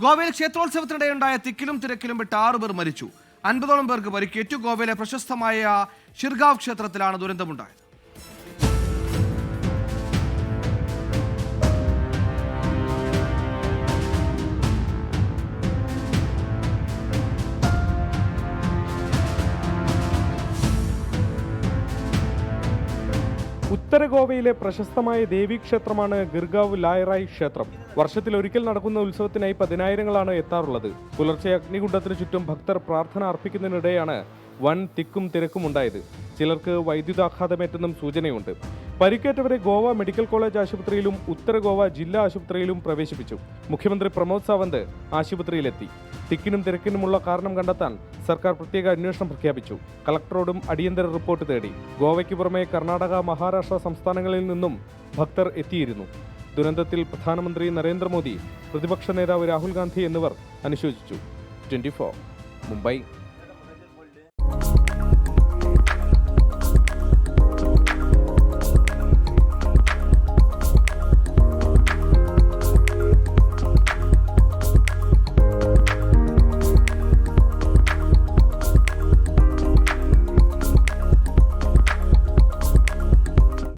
ഗോവയിൽ ക്ഷേത്രോത്സവത്തിനിടെയുണ്ടായ തിക്കിലും തിരക്കിലും പെട്ട് 6 പേർ മരിച്ചു. 50ഓളം പേർക്ക് പരിക്കേറ്റു. ഗോവയിലെ പ്രശസ്തമായ ഷിർഗാവ് ക്ഷേത്രത്തിലാണ് ദുരന്തമുണ്ടായത്. ഉത്തര ഗോവയിലെ പ്രശസ്തമായ ദേവീക്ഷേത്രമാണ് ഗിർഗാവ് ലായറായ് ക്ഷേത്രം. വർഷത്തിലൊരിക്കൽ നടക്കുന്ന ഉത്സവത്തിനായി പതിനായിരങ്ങളാണ് എത്താറുള്ളത്. പുലർച്ചെ അഗ്നികുണ്ഡത്തിന് ചുറ്റും ഭക്തർ പ്രാർത്ഥന അർപ്പിക്കുന്നതിനിടെയാണ് വൻ തിക്കും തിരക്കും ഉണ്ടായത്. ചിലർക്ക് വൈദ്യുതാഘാതമേറ്റെന്നും സൂചനയുണ്ട്. പരിക്കേറ്റവരെ ഗോവ മെഡിക്കൽ കോളേജ് ആശുപത്രിയിലും ഉത്തര ഗോവ ജില്ലാ ആശുപത്രിയിലും പ്രവേശിപ്പിച്ചു. മുഖ്യമന്ത്രി പ്രമോദ് സാവന്ത് ആശുപത്രിയിലെത്തി. തിക്കിനും തിരക്കിനുമുള്ള കാരണം കണ്ടെത്താൻ സർക്കാർ പ്രത്യേക അന്വേഷണം പ്രഖ്യാപിച്ചു. കളക്ടറോടും അടിയന്തര റിപ്പോർട്ട് തേടി. ഗോവയ്ക്ക് പുറമെ കർണാടക, മഹാരാഷ്ട്ര സംസ്ഥാനങ്ങളിൽ നിന്നും ഭക്തർ എത്തിയിരുന്നു. ദുരന്തത്തിൽ പ്രധാനമന്ത്രി നരേന്ദ്രമോദി, പ്രതിപക്ഷ നേതാവ് രാഹുൽ ഗാന്ധി എന്നിവർ അനുശോചിച്ചു. 24 മുംബൈ.